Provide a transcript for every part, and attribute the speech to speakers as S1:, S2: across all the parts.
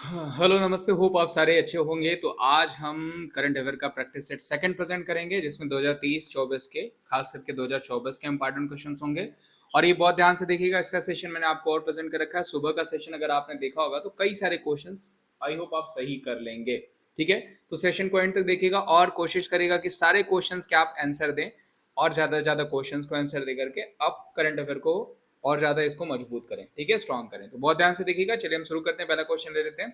S1: Hello नमस्ते, hope आप सारे अच्छे होंगे। तो आज हम करंट अफेयर का प्रैक्टिस सेट सेकंड प्रेजेंट करेंगे, जिसमें 2023-24 के, खास करके 2024 के इंपॉर्टेंट क्वेश्चंस होंगे। और ये बहुत ध्यान से देखिएगा, इसका सेशन मैंने आपको और प्रेजेंट कर रखा है। सुबह का सेशन अगर आपने देखा होगा तो कई सारे क्वेश्चंस आई होप आप सही कर लेंगे। ठीक है, तो सेशन को एंड तक देखिएगा और कोशिश करिएगा कि सारे क्वेश्चंस के आप आंसर दें, और ज़्यादा से ज़्यादा क्वेश्चंस को आंसर दे करके आप करंट अफेयर को और ज़्यादा इसको मजबूत करें। ठीक है, स्ट्रॉन्ग करें। तो बहुत ध्यान से देखिएगा। चलिए हम शुरू करते हैं, पहला क्वेश्चन ले लेते हैं।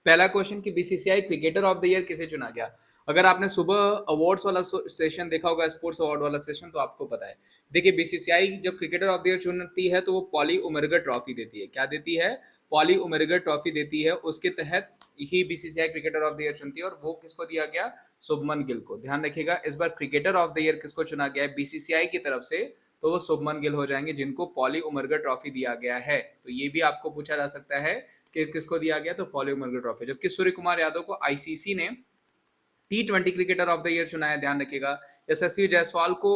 S1: पहला क्वेश्चन कि BCCI cricketer of the year किसे चुना गया। अगर आपने सुबह अवार्ड्स वाला सेशन देखा होगा, स्पोर्ट्स अवार्ड वाला सेशन, तो आपको पता है। देखिए, बीसीसीआई जब क्रिकेटर ऑफ द ईयर चुनती है तो वो पॉली उमरगर ट्रॉफी देती है। क्या देती है? पॉली उमरगर ट्रॉफी देती है। उसके तहत ही BCCI cricketer of the year चुनती है, और वो किसको दिया गया? शुभमन गिल को। ध्यान रखिएगा, इस बार क्रिकेटर ऑफ द ईयर किसको चुना गया है बीसीसीआई की तरफ से? तो वो शुभमन गिल हो जाएंगे, जिनको पॉली उमरगर ट्रॉफी दिया गया है। तो ये भी आपको पूछा जा सकता है कि किसको दिया गया, तो पॉली उमरगर ट्रॉफी। जबकि सूर्य कुमार यादव को आईसीसी ने T20 cricketer of the year चुना है। ध्यान रखिएगा। यशस्वी जायसवाल को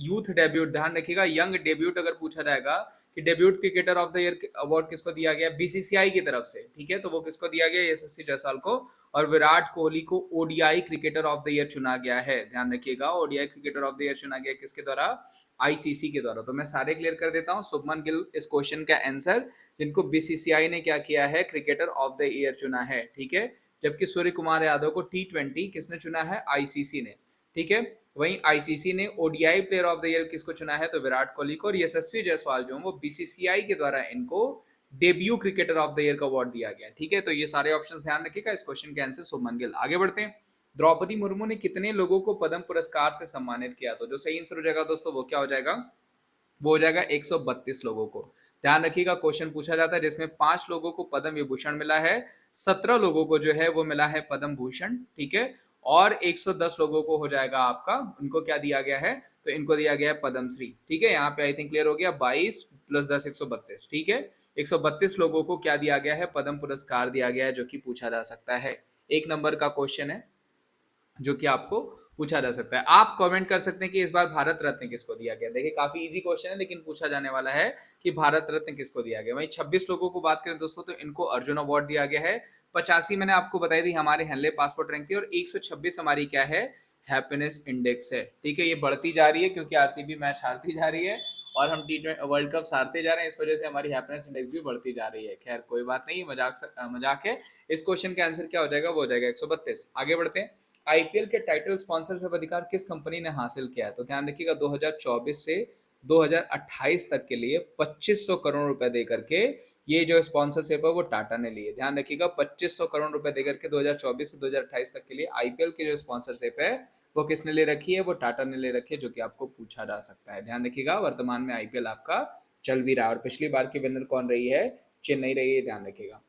S1: यूथ डेब्यूट, ध्यान रखिएगा, यंग डेब्यूट अगर पूछा जाएगा कि debut cricketer of the year award किसको दिया गया बीसीसीआई की तरफ से, ठीक है, तो वो किसको दिया गया? यशस्वी जायसवाल को। और विराट कोहली को ODI cricketer of the year चुना गया है। ध्यान रखिएगा, ODI cricketer of the year चुना गया किसके द्वारा? आईसीसी के द्वारा। तो मैं सारे क्लियर कर देता हूँ। शुभमन गिल इस क्वेश्चन का आंसर, जिनको बीसीसीआई ने क्या किया है? क्रिकेटर ऑफ द ईयर चुना है। ठीक है, जबकि सूर्य कुमार यादव को T20 किसने चुना है? आईसीसी ने। ठीक है, वहीं आईसीसी ने ODI player of the year किसको चुना है? तो विराट कोहली को। और यशस्वी जायसवाल जो वो बीसीसीआई के द्वारा इनको debut cricketer of the year का अवार्ड दिया गया। ठीक है, तो ये सारे ऑप्शंस ध्यान रखिएगा। इस क्वेश्चन के आंसर शुभमन गिल। आगे बढ़ते हैं। द्रौपदी मुर्मू ने कितने लोगों को पद्म पुरस्कार से सम्मानित किया? तो जो सही आंसर हो जाएगा दोस्तों, वो क्या हो जाएगा? वो हो जाएगा 132 लोगों को। ध्यान रखिएगा, क्वेश्चन पूछा जाता है जिसमें 5 लोगों को पद्म विभूषण मिला है, 17 लोगों को जो है वो मिला है पद्म भूषण। ठीक है, और 110 लोगों को हो जाएगा आपका, उनको क्या दिया गया है? तो इनको दिया गया है पद्मश्री। ठीक है, यहाँ पे आई थिंक क्लियर हो गया। 22 + 10 132। ठीक है, 132 लोगों को क्या दिया गया है? पद्म पुरस्कार दिया गया है, जो कि पूछा जा सकता है। एक नंबर का क्वेश्चन है जो कि आपको पूछा जा सकता है। आप कमेंट कर सकते हैं कि इस बार भारत रत्न किसको दिया गया। देखिए, काफी इजी क्वेश्चन है, लेकिन पूछा जाने वाला है कि भारत रत्न किसको दिया गया। वहीं 26 लोगों को बात करें दोस्तों, तो इनको अर्जुन अवार्ड दिया गया है। 85 मैंने आपको बताई थी हमारे हेनले पासपोर्ट रैंक थी, और 126 हमारी क्या है? हैप्पीनेस इंडेक्स है। ठीक है, ये बढ़ती जा रही है क्योंकि आरसीबी मैच हारती जा रही है, और हम T20 वर्ल्ड कप हारते जा रहे हैं। इस वजह से हमारी हैप्पीनेस इंडेक्स भी बढ़ती जा रही है। खैर कोई बात नहीं, मजाक है। इस क्वेश्चन का आंसर क्या हो जाएगा? वो हो जाएगा 132। आगे बढ़ते हैं। आईपीएल के टाइटल स्पॉन्सरशिप अधिकार किस कंपनी ने हासिल किया है? तो ध्यान रखिएगा, 2024 से 2028 तक के लिए 2500 करोड़ रुपए देकर के ये जो स्पॉन्सरशिप है वो टाटा ने ली है। ध्यान रखिएगा, 2500 करोड़ रुपए देकर के 2024 से 2028 तक के लिए आईपीएल की जो स्पॉन्सरशिप है वो किसने ले रखी है? वो टाटा ने ले रखी है, जो कि आपको पूछा जा सकता है। ध्यान रखिएगा, वर्तमान में आईपीएल आपका चल भी रहा है, और पिछली बार की विनर कौन रही है? चेन्नई रही है। ध्यान रखिएगा।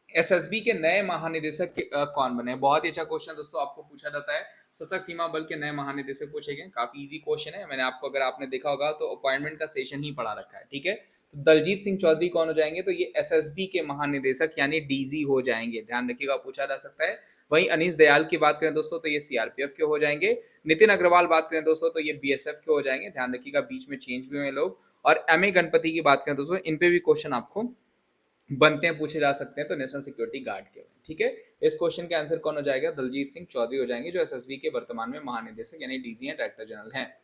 S1: एसएसबी के नए महानिदेशक कौन बने? बहुत ही अच्छा क्वेश्चन दोस्तों, आपको पूछा जाता है। सशस्त्र सीमा बल के नए महानिदेशक पूछे गए। काफी इजी क्वेश्चन है। मैंने आपको, अगर आपने देखा होगा तो अपॉइंटमेंट का सेशन ही पढ़ा रखा है। ठीक है, तो दलजीत सिंह चौधरी कौन हो जाएंगे? तो ये एसएसबी के महानिदेशक यानी डीजी हो जाएंगे। ध्यान रखिएगा, पूछा जा सकता है। वहीं अनीस दयाल की बात करें दोस्तों, तो ये सीआरपीएफ के हो जाएंगे। नितिन अग्रवाल बात करें दोस्तों, तो ये बीएसएफ के हो जाएंगे। ध्यान रखिएगा, बीच में चेंज भी हुए लोग। और एम ए गणपति की बात करें दोस्तों, इन पे भी क्वेश्चन आपको बनते हैं, पूछे जा सकते हैं, तो नेशनल सिक्योरिटी गार्ड के। ठीक है, इस क्वेश्चन के आंसर कौन हो जाएगा? दलजीत सिंह चौधरी हो जाएंगे, जो एसएसबी के वर्तमान में महानिदेशक यानी डीजी हैं, डायरेक्टर जनरल हैं।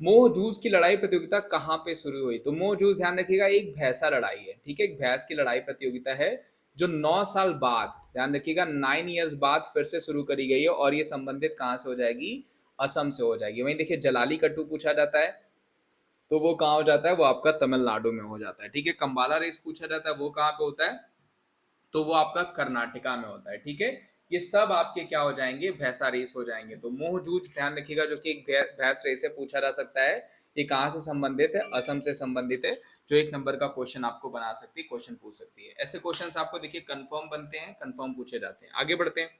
S1: मोह जूझ की लड़ाई प्रतियोगिता कहाँ पे शुरू हुई? तो मोह जूझ, ध्यान रखिएगा, एक भैंसा लड़ाई है। ठीक है, एक भैंस की लड़ाई प्रतियोगिता है, जो 9 साल बाद, ध्यान रखिएगा, 9 ईयर्स बाद फिर से शुरू करी गई है। और ये संबंधित कहाँ से हो जाएगी? असम से हो जाएगी। वहीं देखिए, जलाली कट्टू पूछा जाता है, तो वो कहाँ हो जाता है? वो आपका तमिलनाडु में हो जाता है। ठीक है, कंबाला रेस पूछा जाता है, वो कहाँ पे होता है? तो वो आपका कर्नाटका में होता है। ठीक है, ये सब आपके क्या हो जाएंगे? भैंसा रेस हो जाएंगे। तो मोह जूझ, ध्यान रखिएगा, जो कि एक भैंस रेस है, पूछा जा सकता है। ये कहाँ से संबंधित है? असम से संबंधित है, जो एक नंबर का क्वेश्चन आपको बना सकती है, क्वेश्चन पूछ सकती है। ऐसे क्वेश्चन आपको देखिए कंफर्म बनते हैं, कंफर्म पूछे जाते हैं। आगे बढ़ते हैं।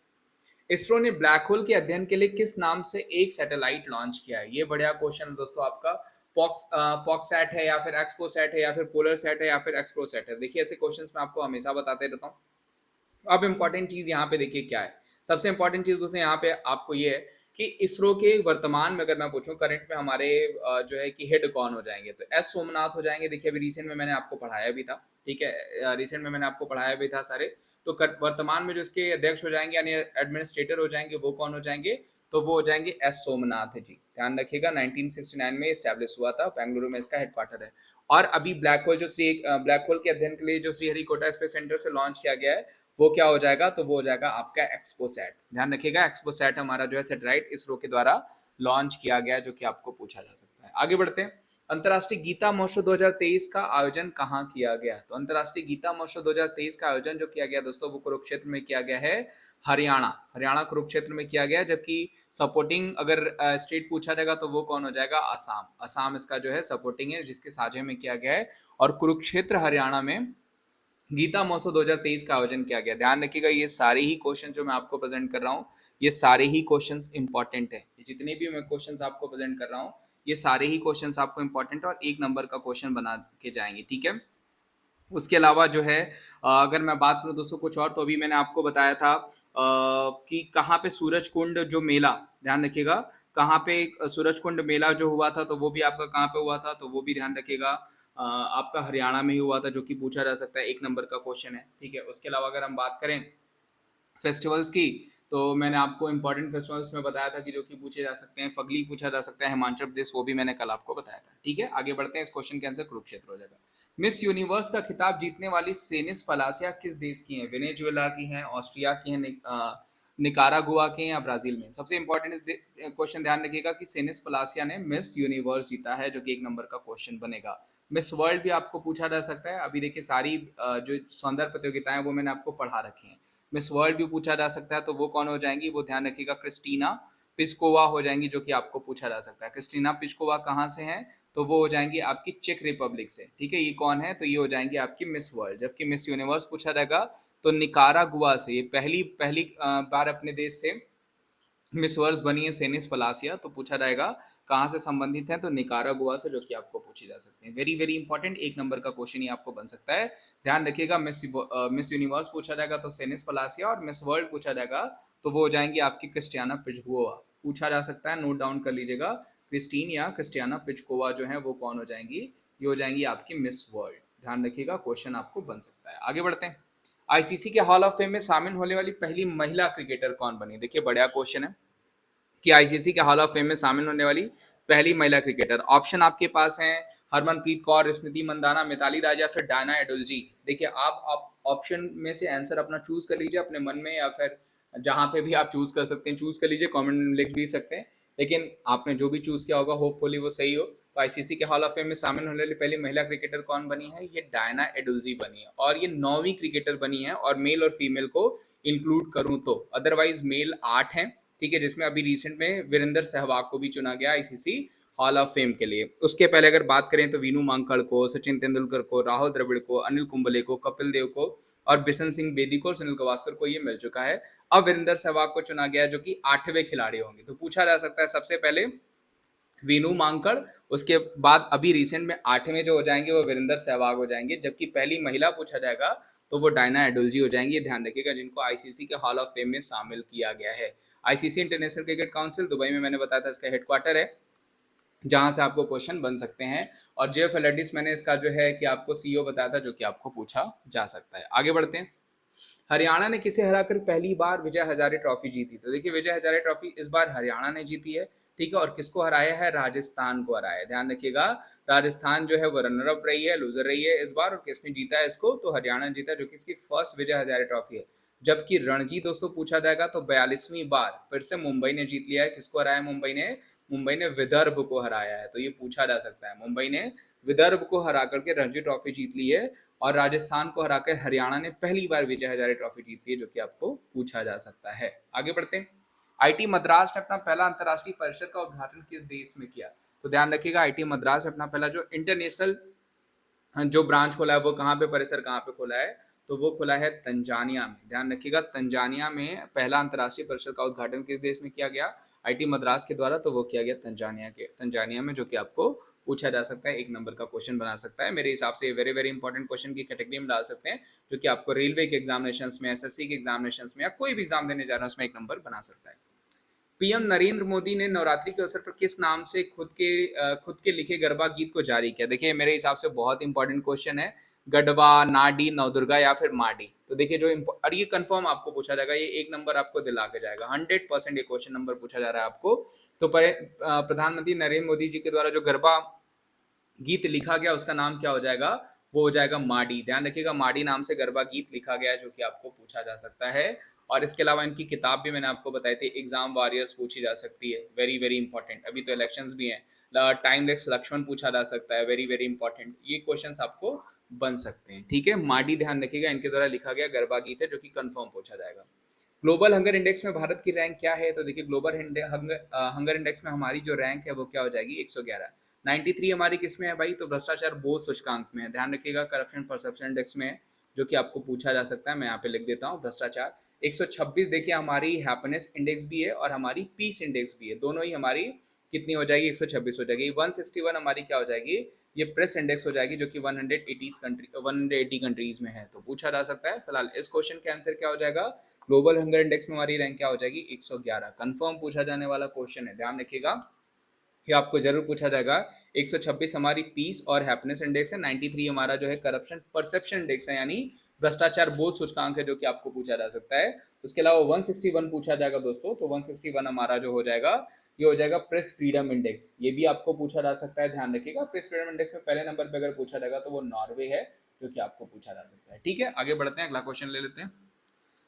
S1: इसरो ने ब्लैक होल के अध्ययन के लिए किस नाम से एक सैटेलाइट लॉन्च किया है? ये बढ़िया क्वेश्चन है दोस्तों आपका। पॉक्सैट है, या फिर एक्सपोसैट है, या फिर पोलर सेट है, या फिर एक्सप्रोसैट है। देखिए, ऐसे क्वेश्चंस मैं आपको हमेशा बताते रहता हूँ। अब इंपॉर्टेंट चीज यहाँ पे देखिए क्या है। सबसे इंपॉर्टेंट चीज दोस्तों यहाँ पे आपको ये है कि इसरो के वर्तमान में, अगर मैं पूछूं करंट में, हमारे जो है कि हेड कौन हो जाएंगे? तो एस सोमनाथ हो जाएंगे। देखिए, अभी रिसेंट में मैंने आपको पढ़ाया भी था। ठीक है, रिसेंट में मैंने आपको पढ़ाया भी था सारे। तो वर्तमान में जो इसके अध्यक्ष हो जाएंगे यानी एडमिनिस्ट्रेटर हो जाएंगे वो कौन हो जाएंगे, तो वो हो जाएंगे एस सोमनाथ जी। ध्यान रखिएगा 1969 में स्टैब्लिश हुआ था, बेंगलुरु में इसका हेडक्वार्टर है। और अभी ब्लैक होल जो ब्लैक होल के अध्ययन के लिए जो श्रीहरिकोटा स्पेस सेंटर से लॉन्च किया गया है वो क्या हो जाएगा, तो वो हो जाएगा आपका एक्सपोसैट। ध्यान रखिएगा एक्सपोसैट हमारा जो है सैटेलाइट इसरो के द्वारा लॉन्च किया गया जो कि आपको पूछा जा सकता है। आगे बढ़ते हैं। अंतर्राष्ट्रीय गीता महोत्सव 2023 का आयोजन कहाँ किया गया, तो अंतर्राष्ट्रीय गीता महोत्सव 2023 का आयोजन जो किया गया दोस्तों वो कुरुक्षेत्र में किया गया है। हरियाणा कुरुक्षेत्र में किया गया। जबकि सपोर्टिंग अगर स्टेट पूछा जाएगा तो वो कौन हो जाएगा, असम इसका जो है सपोर्टिंग है जिसके साझे में किया गया है। और कुरुक्षेत्र हरियाणा में गीता महोत्सव 2023 का आयोजन किया गया। ध्यान रखिएगा ये सारे ही क्वेश्चन जो मैं आपको प्रेजेंट कर रहा हूँ ये सारे ही क्वेश्चंस इंपॉर्टेंट है। ये जितने भी मैं क्वेश्चंस आपको प्रेजेंट कर रहा हूँ ये सारे ही क्वेश्चंस आपको इंपॉर्टेंट और 1 नंबर का क्वेश्चन बना के जाएंगे, ठीक है। उसके अलावा जो है अगर मैं बात करूँ दोस्तों कुछ और, तो अभी मैंने आपको बताया था कि कहाँ पे सूरज कुंड जो मेला, ध्यान रखिएगा कहाँ पे सूरज कुंड मेला जो हुआ था तो वो भी आपका कहाँ पे हुआ था, तो वो भी ध्यान रखिएगा आपका हरियाणा में ही हुआ था जो कि पूछा जा सकता है, 1 नंबर का क्वेश्चन है, ठीक है। उसके अलावा अगर हम बात करें फेस्टिवल्स की, तो मैंने आपको इंपॉर्टेंट फेस्टिवल्स में बताया था कि जो कि पूछे जा सकते हैं, फगली पूछा जा सकता है, हिमाचल प्रदेश वो भी मैंने कल आपको बताया था, ठीक है। आगे बढ़ते हैं, इस क्वेश्चन के आंसर कुरुक्षेत्र हो जाएगा। मिस यूनिवर्स का खिताब जीतने वाली सेनिस पलासिया किस देश की है, वेनेजुएला की है, ऑस्ट्रिया की है, निकारागुआ के या ब्राजील में। सबसे इंपॉर्टेंट क्वेश्चन ध्यान रखिएगा कि सेनिस पलासिया ने मिस यूनिवर्स जीता है जो कि 1 नंबर का क्वेश्चन बनेगा। मिस वर्ल्ड भी आपको पूछा जा सकता है। अभी देखिए सारी जो सौंदर्य प्रतियोगिताएं वो मैंने आपको पढ़ा रखी हैं। मिस वर्ल्ड भी पूछा जा सकता है तो वो कौन हो जाएंगी, वो ध्यान रखिएगा क्रिस्टीना पिस्कोवा हो जाएंगी जो कि आपको पूछा जा सकता है। क्रिस्टीना पिस्कोवा कहाँ से हैं, तो वो हो जाएंगी आपकी चेक रिपब्लिक से, ठीक है। ये कौन है, तो ये हो जाएंगी आपकी मिस वर्ल्ड। जबकि मिस यूनिवर्स पूछा जाएगा तो निकारागुआ से, ये पहली पहली बार अपने देश से मिस वर्ल्ड बनी है सेनिस पलासिया, तो पूछा जाएगा कहाँ से संबंधित है, तो निकारागुआ से, जो कि आपको पूछी जा सकती है। वेरी वेरी इंपॉर्टेंट 1 नंबर का क्वेश्चन ये आपको बन सकता है। ध्यान रखिएगा मिस यूनिवर्स पूछा जाएगा तो सेनिस पलासिया, और मिस वर्ल्ड पूछा जाएगा तो वो हो जाएंगी आपकी क्रिस्टियाना पिचगोवा। पूछा जा सकता है, नोट डाउन कर लीजिएगा, क्रिस्टीन या क्रिस्टियाना पिचकोवा जो है वो कौन हो जाएंगी, ये हो जाएंगी आपकी मिस वर्ल्ड। ध्यान रखिएगा क्वेश्चन आपको बन सकता है। आगे बढ़ते हैं। आईसीसी के हॉल ऑफ फेम में शामिल होने वाली पहली महिला क्रिकेटर कौन बनी, देखिए बढ़िया क्वेश्चन है कि आईसीसी के हॉल ऑफ फेम में शामिल होने वाली पहली महिला क्रिकेटर। ऑप्शन आपके पास हैं हरमनप्रीत कौर, स्मृति मंदाना, मिताली राज या फिर डायना एडुलजी। देखिए आप ऑप्शन में से आंसर अपना चूज कर लीजिए अपने मन में, या फिर जहां पे भी आप चूज कर सकते हैं चूज कर लीजिए, कमेंट में लिख भी सकते हैं। लेकिन आपने जो भी चूज किया होगा होपफुली वो सही हो। तो आईसीसी के हॉल ऑफ फेम में शामिल होने वाली पहली महिला क्रिकेटर कौन बनी है, ये डायना एडुलजी बनी है, और ये 9वीं क्रिकेटर बनी है। और मेल और फीमेल को इंक्लूड करूं तो अदरवाइज मेल 8 हैं, ठीक है, जिसमें अभी रिसेंट में वीरेंद्र सहवाग को भी चुना गया आईसीसी हॉल ऑफ फेम के लिए। उसके पहले अगर बात करें तो वीनू मांकड़ को, सचिन तेंदुलकर को, राहुल द्रविड़ को, अनिल कुंबले को, कपिल देव को और बिशन सिंह बेदी को और सुनील गावस्कर को ये मिल चुका है। अब वीरेंद्र सहवाग को चुना गया जो कि 8वें खिलाड़ी होंगे। तो पूछा जा सकता है सबसे पहले वीनू मांकड़, उसके बाद अभी रिसेंट में 8वें जो हो जाएंगे वो वीरेंद्र सहवाग हो जाएंगे, जबकि पहली महिला पूछा जाएगा तो वो डायना एडुलजी हो जाएंगी। ध्यान रखिएगा जिनको आईसीसी के हॉल ऑफ फेम में शामिल किया गया है। ICC international cricket council Dubai में मैंने बताया था इसका हेडक्वार्टर है, जहां से आपको क्वेश्चन बन सकते हैं। और जेफ एलर्डिस मैंने इसका जो है कि आपको सीईओ बताया था जो कि आपको पूछा जा सकता है। आगे बढ़ते हैं। हरियाणा ने किसे हराकर पहली बार विजय हजारे ट्रॉफी जीती, तो देखिए विजय हजारे ट्रॉफी इस बार हरियाणा ने जीती है, ठीक है। और किसको हराया है, राजस्थान को हराया है। ध्यान रखिएगा राजस्थान जो है वो रनर अप रही है, लूजर रही है इस बार, और किसने जीता है इसको, तो हरियाणा ने जीता जो कि इसकी फर्स्ट विजय हजारे ट्रॉफी है। जबकि रणजी दोस्तों पूछा जाएगा तो 42वीं बार फिर से मुंबई ने जीत लिया है। किसको हराया है मुंबई ने विदर्भ को हराया है। तो ये पूछा जा सकता है, मुंबई ने विदर्भ को हरा करके रणजी ट्रॉफी जीत ली है, और राजस्थान को हराकर हरियाणा ने पहली बार विजय हजारे ट्रॉफी जीती है, जो कि आपको पूछा जा सकता है। आगे बढ़ते हैं। आईटी मद्रास ने अपना पहला अंतर्राष्ट्रीय परिसर का उद्घाटन किस देश में किया, तो ध्यान रखिएगा आईटी मद्रास अपना पहला जो इंटरनेशनल जो ब्रांच खोला है वो कहाँ पे, परिसर कहाँ पे खोला है, तो वो खुला है तंजानिया में। ध्यान रखिएगा तंजानिया में पहला अंतर्राष्ट्रीय परिसर का उद्घाटन किस देश में किया गया, आईटी मद्रास के द्वारा, तो वो किया गया तंजानिया में, जो कि आपको पूछा जा सकता है, 1 नंबर का क्वेश्चन बना सकता है। मेरे हिसाब से वेरी वेरी इंपॉर्टेंट क्वेश्चन की कैटेगरी में डाल सकते हैं, जो कि आपको रेलवे के एग्जामिनेशन में, एसएससी के एग्जामिनेशन में या कोई भी एग्जाम देने जा रहा है उसमें 1 नंबर बना सकता है। पीएम नरेंद्र मोदी ने नवरात्रि के अवसर पर किस नाम से खुद के लिखे गरबा गीत को जारी किया? देखिए मेरे हिसाब से बहुत इंपॉर्टेंट क्वेश्चन है। गढ़वा, नाडी, नवदुर्गा या फिर माडी। तो देखिए और ये कंफर्म आपको पूछा जाएगा, ये एक नंबर आपको दिला के जाएगा 100%। ये क्वेश्चन नंबर पूछा जा रहा है आपको। तो प्रधानमंत्री नरेंद्र मोदी जी के द्वारा जो गरबा गीत लिखा गया उसका नाम क्या हो जाएगा? वो हो जाएगा माडी। ध्यान रखिएगा, माडी नाम से गरबा गीत लिखा गया है, जो कि आपको पूछा जा सकता है। और इसके अलावा इनकी किताब भी मैंने आपको बताई थी, एग्जाम वॉरियर्स पूछी जा सकती है, वेरी वेरी इंपॉर्टेंट। अभी तो इलेक्शंस भी हैं। टाइमलेस लक्ष्मण पूछा जा सकता है, वेरी वेरी इंपॉर्टेंट। ये क्वेश्चंस आपको बन सकते हैं, ठीक है। माडी ध्यान रखिएगा, इनके द्वारा लिखा गया गरबा गीत है, जो कि कंफर्म पूछा जाएगा। ग्लोबल हंगर इंडेक्स में भारत की रैंक क्या है? तो देखिए ग्लोबल हंगर इंडेक्स में हमारी जो रैंक है वो क्या हो जाएगी? 111। 93 हमारी किस में है भाई? तो भ्रष्टाचार बोध सूचकांक में है। ध्यान रखिएगा, करप्शन परसेप्शन इंडेक्स में है, जो कि आपको पूछा जा सकता है। मैं यहाँ पे लिख देता हूँ भ्रष्टाचार। 126 देखिए हमारी हैप्पीनेस इंडेक्स भी है और हमारी पीस इंडेक्स भी है, दोनों ही हमारी कितनी हो जाएगी? 126 हो जाएगी। 161 हमारी क्या हो जाएगी? ये प्रेस इंडेक्स हो जाएगी, जो कि 180 कंट्रीज में है। तो पूछा जा सकता है। फिलहाल इस क्वेश्चन के आंसर क्या हो जाएगा? ग्लोबल हंगर इंडेक्स में हमारी रैंक क्या हो जाएगी? 111। कंफर्म पूछा जाने वाला क्वेश्चन है, ध्यान रखिएगा, ये आपको जरूर पूछा जाएगा। 126 हमारी पीस और हैप्पीनेस इंडेक्स है। 93 हमारा जो है करप्शन परसेप्शन इंडेक्स है, यानी भ्रष्टाचार बोध सूचकांक है, जो कि आपको पूछा जा सकता है। उसके अलावा 161 पूछा जाएगा दोस्तों। तो 161 हमारा जो हो जाएगा, ये हो जाएगा प्रेस फ्रीडम इंडेक्स। ये भी आपको पूछा जा सकता है, ध्यान रखिएगा। प्रेस फ्रीडम इंडेक्स में पहले नंबर पर अगर पूछा जाएगा तो वो नॉर्वे है, जो कि आपको पूछा जा सकता है। ठीक है, आगे बढ़ते हैं, अगला क्वेश्चन ले लेते हैं।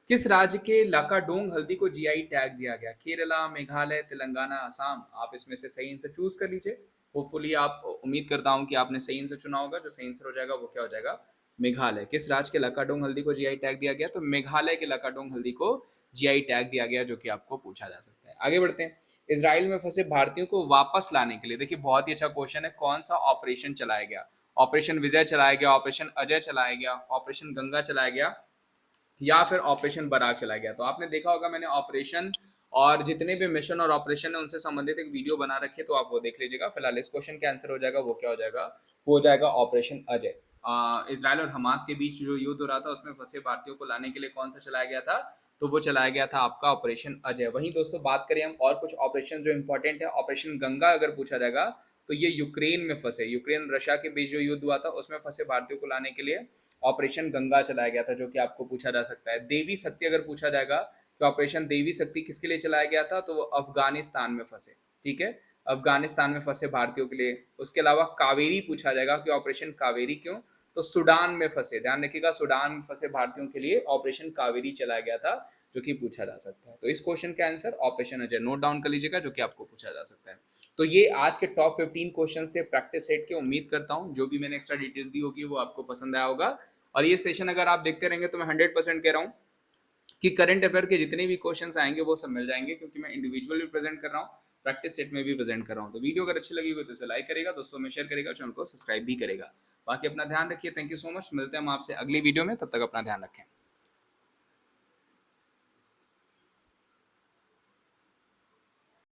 S1: किस राज्य के लाकाडोंग हल्दी को जीआई टैग दिया गया? केरला, मेघालय, तेलंगाना, असम। आप इसमें से सही आंसर चूज कर लीजिए। होपफुली आप, उम्मीद करता हूं कि आपने सही आंसर चुना होगा। जो सही आंसर हो जाएगा वो क्या हो जाएगा? मेघालय। किस राज्य के लाकाडोंग हल्दी को जीआई टैग दिया गया? तो मेघालय के लाकाडोंग हल्दी को जीआई टैग दिया गया, जो कि आपको पूछा जा सकता है। आगे बढ़ते हैं। इसराइल में फंसे भारतीयों को वापस लाने के लिए, देखिए बहुत ही अच्छा क्वेश्चन है, कौन सा ऑपरेशन चलाया गया? ऑपरेशन विजय चलाया गया, ऑपरेशन अजय चलाया गया, ऑपरेशन गंगा चलाया गया, या फिर ऑपरेशन बराक चला गया? तो आपने देखा होगा मैंने ऑपरेशन और जितने भी मिशन और ऑपरेशन है उनसे संबंधित एक वीडियो बना रखी है, तो आप वो देख लीजिएगा। फिलहाल इस क्वेश्चन के आंसर हो जाएगा, वो क्या हो जाएगा? वो हो जाएगा ऑपरेशन अजय। इसराइल और हमास के बीच जो युद्ध हो रहा था उसमें फंसे भारतीयों को लाने के लिए कौन सा चलाया गया था? तो वो चलाया गया था आपका ऑपरेशन अजय। वहीं दोस्तों बात करें हम और कुछ ऑपरेशन जो इंपॉर्टेंट है, ऑपरेशन गंगा अगर पूछा जाएगा तो ये यूक्रेन में फंसे, यूक्रेन रशिया के बीच जो युद्ध हुआ था उसमें फंसे भारतीयों को लाने के लिए ऑपरेशन गंगा चलाया गया था, जो कि आपको पूछा जा सकता है। देवी शक्ति अगर पूछा जाएगा कि ऑपरेशन देवी शक्ति किसके लिए चलाया गया था, तो वो अफगानिस्तान में फंसे, ठीक है, अफगानिस्तान में फंसे भारतीयों के लिए। उसके अलावा कावेरी पूछा जाएगा कि ऑपरेशन कावेरी क्यों? तो सूडान में फंसे, ध्यान रखिएगा, सूडान में फंसे भारतीयों के लिए ऑपरेशन कावेरी चलाया गया था, जो कि पूछा जा सकता है। तो इस क्वेश्चन का answer operation Ajay note down कर लीजिएगा, जो कि आपको पूछा जा सकता है। तो ये आज के टॉप 15 क्वेश्चंस थे प्रैक्टिस सेट के। उम्मीद करता हूँ जो भी मैंने एक्स्ट्रा डिटेल्स दी होगी वो आपको पसंद आया होगा। और ये सेशन अगर आप देखते रहेंगे तो मैं 100% कह रहा हूँ कि करंट अफेयर के जितने भी क्वेश्चंस आएंगे वो सब मिल जाएंगे, क्योंकि मैं इंडिविजुअल भी प्रेजेंट कर रहा हूँ, प्रैक्टिस सेट में भी प्रेजेंट कर रहा हूँ। तो वीडियो अगर अच्छी लगी हो तो इसे लाइक करेगा, दोस्तों में शेयर करेगा, चैनल को सब्सक्राइब भी करेगा। बाकी अपना ध्यान रखिए, थैंक यू सो मच। मिलते हैं हम आपसे अगली वीडियो में, तब तक अपना ध्यान रखें।